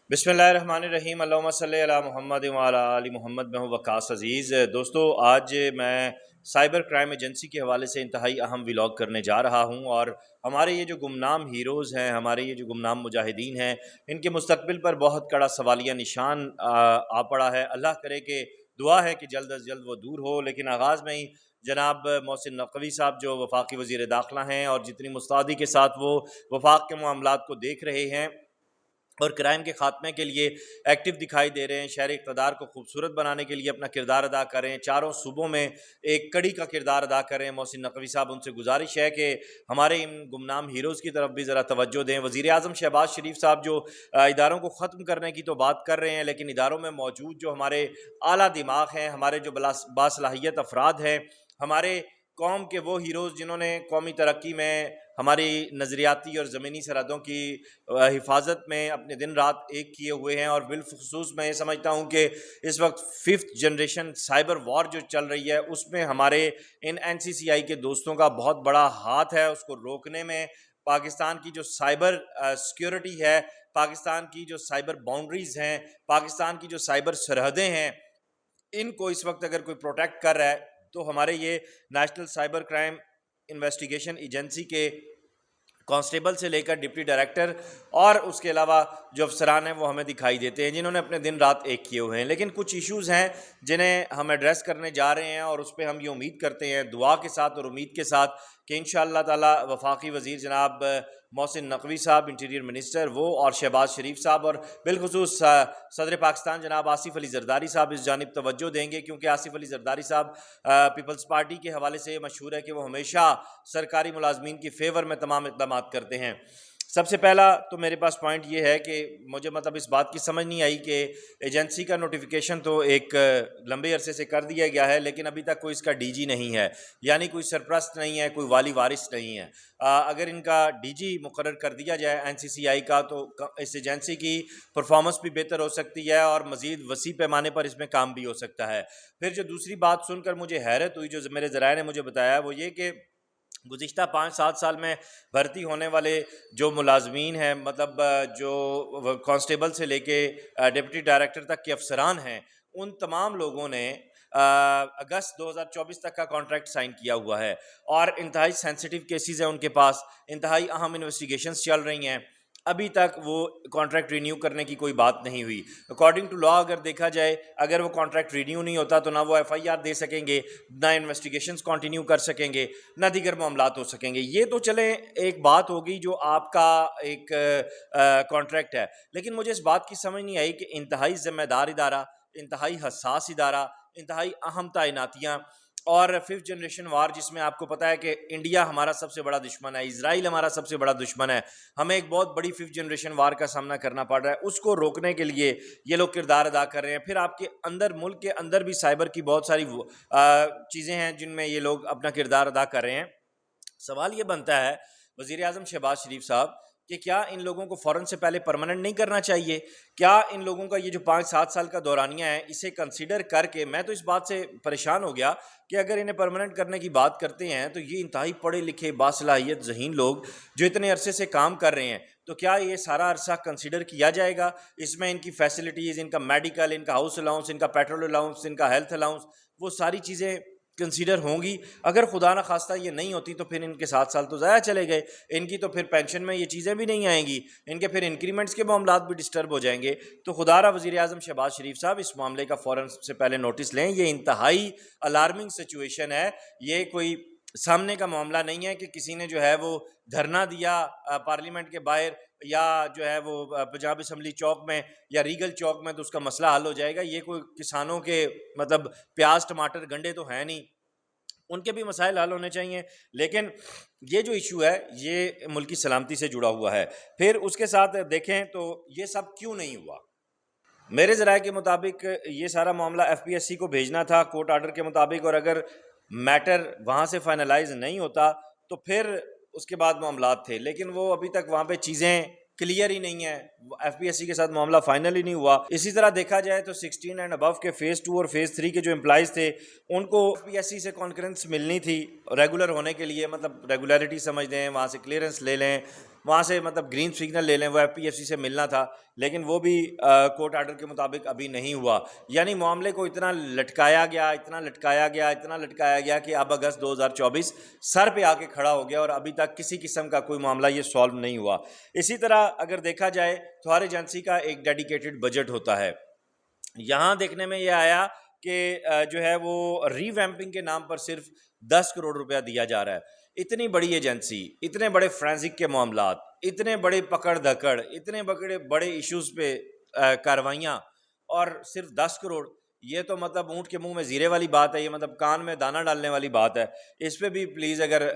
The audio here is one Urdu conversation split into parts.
بسم اللہ الرحمن الرحیم، اللہم صلی علی محمد وعلی آل محمد۔ میں ہوں وقاص عزیز۔ دوستو، آج میں سائبر کرائم ایجنسی کے حوالے سے انتہائی اہم ولاگ کرنے جا رہا ہوں، اور ہمارے یہ جو گمنام ہیروز ہیں، ہمارے یہ جو گمنام مجاہدین ہیں، ان کے مستقبل پر بہت کڑا سوالیہ نشان آ پڑا ہے۔ اللہ کرے کہ دعا ہے کہ جلد از جلد وہ دور ہو، لیکن آغاز میں ہی جناب محسن نقوی صاحب جو وفاقی وزیر داخلہ ہیں، اور جتنی مستعدی کے ساتھ وہ وفاق کے معاملات کو دیکھ رہے ہیں اور کرائم کے خاتمے کے لیے ایکٹیو دکھائی دے رہے ہیں، شہر اقتدار کو خوبصورت بنانے کے لیے اپنا کردار ادا کر رہے ہیں، چاروں صوبوں میں ایک کڑی کا کردار ادا کر رہے ہیں محسن نقوی صاحب، ان سے گزارش ہے کہ ہمارے ان گمنام ہیروز کی طرف بھی ذرا توجہ دیں۔ وزیر اعظم شہباز شریف صاحب جو اداروں کو ختم کرنے کی تو بات کر رہے ہیں، لیکن اداروں میں موجود جو ہمارے اعلیٰ دماغ ہیں، ہمارے جو باصلاحیت افراد ہیں، ہمارے قوم کے وہ ہیروز جنہوں نے قومی ترقی میں ہماری نظریاتی اور زمینی سرحدوں کی حفاظت میں اپنے دن رات ایک کیے ہوئے ہیں، اور بالخصوص میں یہ سمجھتا ہوں کہ اس وقت 5th جنریشن سائبر وار جو چل رہی ہے، اس میں ہمارے ان NCCI کے دوستوں کا بہت بڑا ہاتھ ہے۔ اس کو روکنے میں پاکستان کی جو سائبر سیکیورٹی ہے، پاکستان کی جو سائبر باؤنڈریز ہیں، پاکستان کی جو سائبر سرحدیں ہیں، ان کو اس وقت اگر کوئی پروٹیکٹ کر رہا ہے تو ہمارے یہ national cyber crime investigation agency کے کانسٹیبل سے لے کر ڈپٹی ڈائریکٹر اور اس کے علاوہ جو افسران ہیں وہ ہمیں دکھائی دیتے ہیں، جنہوں نے اپنے دن رات ایک کیے ہوئے ہیں۔ لیکن کچھ ایشوز ہیں جنہیں ہم ایڈریس کرنے جا رہے ہیں، اور اس پہ ہم یہ امید کرتے ہیں دعا کے ساتھ اور امید کے ساتھ کہ انشاءاللہ تعالی وفاقی وزیر جناب محسن نقوی صاحب، انٹیریئر منسٹر وہ، اور شہباز شریف صاحب، اور بالخصوص صدر پاکستان جناب آصف علی زرداری صاحب اس جانب توجہ دیں گے، کیونکہ آصف علی زرداری صاحب پیپلز پارٹی کے حوالے سے یہ مشہور ہے کہ وہ ہمیشہ سرکاری ملازمین کی فیور میں تمام اقدامات کرتے ہیں۔ سب سے پہلا تو میرے پاس پوائنٹ یہ ہے کہ مجھے اس بات کی سمجھ نہیں آئی کہ ایجنسی کا نوٹیفیکیشن تو ایک لمبے عرصے سے کر دیا گیا ہے، لیکن ابھی تک کوئی اس کا DG نہیں ہے، یعنی کوئی سرپرست نہیں ہے، کوئی والی وارث نہیں ہے۔ اگر ان کا DG مقرر کر دیا جائے NCCI کا، تو اس ایجنسی کی پرفارمنس بھی بہتر ہو سکتی ہے، اور مزید وسیع پیمانے پر اس میں کام بھی ہو سکتا ہے۔ پھر جو دوسری بات سن کر مجھے حیرت ہوئی، جو میرے ذرائع نے مجھے بتایا، وہ یہ کہ گزشتہ 5-7 سال میں بھرتی ہونے والے جو ملازمین ہیں، مطلب جو کانسٹیبل سے لے کے ڈپٹی ڈائریکٹر تک کے افسران ہیں، ان تمام لوگوں نے اگست 2024 تک کا کانٹریکٹ سائن کیا ہوا ہے، اور انتہائی سینسٹیو کیسز ہیں ان کے پاس، انتہائی اہم انویسٹیگیشنز چل رہی ہیں، ابھی تک وہ کانٹریکٹ رینیو کرنے کی کوئی بات نہیں ہوئی۔ اکارڈنگ ٹو لا اگر دیکھا جائے، اگر وہ کانٹریکٹ رینیو نہیں ہوتا تو نہ وہ FIR دے سکیں گے، نہ انویسٹیگیشنز کنٹینیو کر سکیں گے، نہ دیگر معاملات ہو سکیں گے۔ یہ تو چلیں ایک بات ہوگی جو آپ کا ایک کانٹریکٹ ہے، لیکن مجھے اس بات کی سمجھ نہیں آئی کہ انتہائی ذمہ دار ادارہ، انتہائی حساس ادارہ، انتہائی اہم تعیناتیاں، اور 5th جنریشن وار جس میں آپ کو پتہ ہے کہ انڈیا ہمارا سب سے بڑا دشمن ہے، اسرائیل ہمارا سب سے بڑا دشمن ہے، ہمیں ایک بہت بڑی 5th جنریشن وار کا سامنا کرنا پڑ رہا ہے، اس کو روکنے کے لیے یہ لوگ کردار ادا کر رہے ہیں۔ پھر آپ کے اندر، ملک کے اندر بھی سائبر کی بہت ساری چیزیں ہیں جن میں یہ لوگ اپنا کردار ادا کر رہے ہیں۔ سوال یہ بنتا ہے وزیر اعظم شہباز شریف صاحب کہ کیا ان لوگوں کو فوراً سے پہلے پرماننٹ نہیں کرنا چاہیے؟ کیا ان لوگوں کا یہ جو 5-7 سال کا دورانیہ ہے، اسے کنسیڈر کر کے، میں تو اس بات سے پریشان ہو گیا کہ اگر انہیں پرماننٹ کرنے کی بات کرتے ہیں تو یہ انتہائی پڑھے لکھے باصلاحیت ذہین لوگ جو اتنے عرصے سے کام کر رہے ہیں، تو کیا یہ سارا عرصہ کنسیڈر کیا جائے گا؟ اس میں ان کی فیسلٹیز، ان کا میڈیکل، ان کا ہاؤس الاؤنس، ان کا پیٹرول الاؤنس، ان کا ہیلتھ الاؤنس، وہ ساری چیزیں کنسیڈر ہوں گی؟ اگر خدا نہ خواستہ یہ نہیں ہوتی تو پھر ان کے 7 سال تو ضائع چلے گئے، ان کی تو پھر پینشن میں یہ چیزیں بھی نہیں آئیں گی، ان کے پھر انکریمنٹس کے معاملات بھی ڈسٹرب ہو جائیں گے۔ تو خدا را وزیر اعظم شہباز شریف صاحب اس معاملے کا فوراً سے پہلے نوٹس لیں، یہ انتہائی الارمنگ سچویشن ہے، یہ کوئی سامنے کا معاملہ نہیں ہے کہ کسی نے جو ہے وہ دھرنا دیا پارلیمنٹ کے باہر، یا جو ہے وہ پنجاب اسمبلی چوک میں یا ریگل چوک میں، تو اس کا مسئلہ حل ہو جائے گا۔ یہ کوئی کسانوں کے مطلب پیاز، ٹماٹر، گنڈے تو ہیں نہیں، ان کے بھی مسائل حل ہونے چاہیے، لیکن یہ جو ایشو ہے یہ ملک کی سلامتی سے جڑا ہوا ہے۔ پھر اس کے ساتھ دیکھیں تو یہ سب کیوں نہیں ہوا؟ میرے ذرائع کے مطابق یہ سارا معاملہ FPSC کو بھیجنا تھا کورٹ آرڈر کے مطابق، اور اگر میٹر وہاں سے فائنلائز نہیں ہوتا تو پھر اس کے بعد معاملات تھے، لیکن وہ ابھی تک وہاں پہ چیزیں کلیئر ہی نہیں ہے، FPSC کے ساتھ معاملہ فائنل ہی نہیں ہوا۔ اسی طرح دیکھا جائے تو 16 اینڈ ابو کے فیز 2 اور فیز 3 کے جو امپلائز تھے، ان کو FPSC سے کانکرنس ملنی تھی ریگولر ہونے کے لیے، مطلب ریگولیرٹی سمجھ دیں، وہاں سے کلیئرنس لے لیں، وہاں سے مطلب گرین سگنل لے لیں، وہ FPFC سے ملنا تھا، لیکن وہ بھی کورٹ آرڈر کے مطابق ابھی نہیں ہوا. یعنی معاملے کو اتنا لٹکایا گیا کہ اب اگست 2024 سر پہ آ کے کھڑا ہو گیا اور ابھی تک کسی قسم کا کوئی معاملہ یہ سالو نہیں ہوا. اسی طرح اگر دیکھا جائے تو ہر ایجنسی کا ایک ڈیڈیکیٹڈ بجٹ ہوتا ہے. یہاں دیکھنے میں یہ آیا کہ جو ہے وہ ری ویمپنگ کے نام پر صرف 10 کروڑ روپیہ دیا جا رہا ہے. اتنی بڑی ایجنسی، اتنے بڑے فرینزک کے معاملات، اتنے بڑے پکڑ دھکڑ، اتنے بڑے ایشوز پہ کاروائیاں، اور صرف 10 کروڑ. یہ تو مطلب اونٹ کے منہ میں زیرے والی بات ہے، یہ مطلب کان میں دانہ ڈالنے والی بات ہے. اس پہ بھی پلیز اگر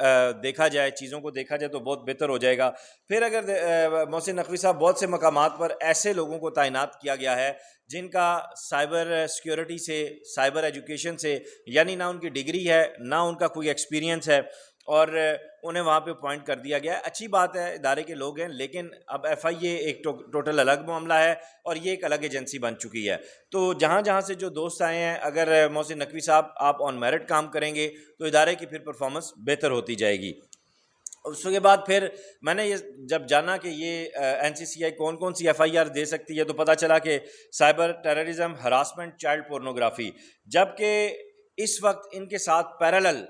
دیکھا جائے، چیزوں کو دیکھا جائے تو بہت بہتر ہو جائے گا. پھر اگر محسن نقوی صاحب، بہت سے مقامات پر ایسے لوگوں کو تعینات کیا گیا ہے جن کا سائبر سیکیورٹی سے، سائبر ایجوکیشن سے یعنی نہ ان کی ڈگری ہے نہ ان کا کوئی ایکسپیرینس ہے، اور انہیں وہاں پہ اپوائنٹ کر دیا گیا ہے. اچھی بات ہے، ادارے کے لوگ ہیں، لیکن اب FIA ایک ٹوٹل الگ معاملہ ہے اور یہ ایک الگ ایجنسی بن چکی ہے. تو جہاں سے جو دوست آئے ہیں، اگر محسن نقوی صاحب آپ آن میرٹ کام کریں گے تو ادارے کی پھر پرفارمنس بہتر ہوتی جائے گی. اس کے بعد پھر میں نے یہ جب جانا کہ یہ NCCI کون سی FIR دے سکتی ہے تو پتہ چلا کہ cyber terrorism, harassment, child pornography. جبکہ اس وقت ان کے ساتھ پیرالل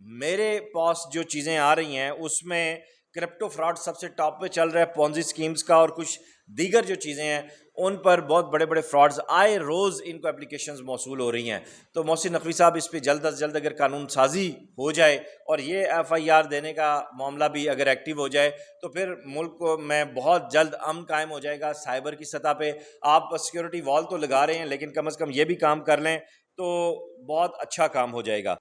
میرے پاس جو چیزیں آ رہی ہیں اس میں کرپٹو فراڈ سب سے ٹاپ پہ چل رہا ہے، پونزی سکیمز کا، اور کچھ دیگر جو چیزیں ہیں ان پر بہت بڑے فراڈز آئے روز ان کو اپلیکیشنز موصول ہو رہی ہیں. تو محسن نقوی صاحب اس پہ جلد از جلد اگر قانون سازی ہو جائے اور یہ FIR دینے کا معاملہ بھی اگر ایکٹیو ہو جائے تو پھر ملک میں بہت جلد امن قائم ہو جائے گا. سائبر کی سطح پہ آپ سیکیورٹی وال تو لگا رہے ہیں، لیکن کم از کم یہ بھی کام کر لیں تو بہت اچھا کام ہو جائے گا.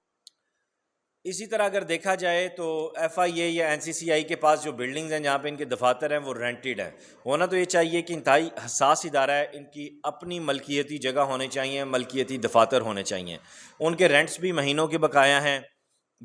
اسی طرح اگر دیکھا جائے تو FIA یا NCCI کے پاس جو بلڈنگز ہیں جہاں پہ ان کے دفاتر ہیں وہ رینٹڈ ہیں. ہونا تو یہ چاہیے کہ انتہائی حساس ادارہ ہے، ان کی اپنی ملکیتی جگہ ہونے چاہیے، ملکیتی دفاتر ہونے چاہیے. ان کے رینٹس بھی مہینوں کے بقایا ہیں،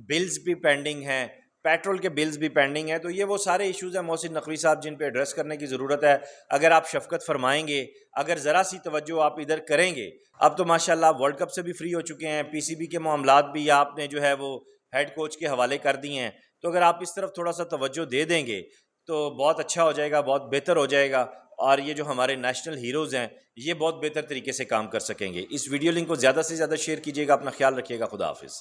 بلز بھی پینڈنگ ہیں، پیٹرول کے بلز بھی پینڈنگ ہیں. تو یہ وہ سارے ایشوز ہیں محسن نقوی صاحب جن پہ ایڈریس کرنے کی ضرورت ہے. اگر آپ شفقت فرمائیں گے، اگر ذرا سی توجہ آپ ادھر کریں گے، اب تو ماشاءاللہ ورلڈ کپ سے بھی فری ہو چکے ہیں، PCB کے معاملات بھی آپ نے جو ہے وہ ہیڈ کوچ کے حوالے کر دی ہیں. تو اگر آپ اس طرف تھوڑا سا توجہ دے دیں گے تو بہت اچھا ہو جائے گا، بہت بہتر ہو جائے گا، اور یہ جو ہمارے نیشنل ہیروز ہیں یہ بہت بہتر طریقے سے کام کر سکیں گے. اس ویڈیو لنک کو زیادہ سے زیادہ شیئر کیجیے گا. اپنا خیال رکھیے گا. خدا حافظ.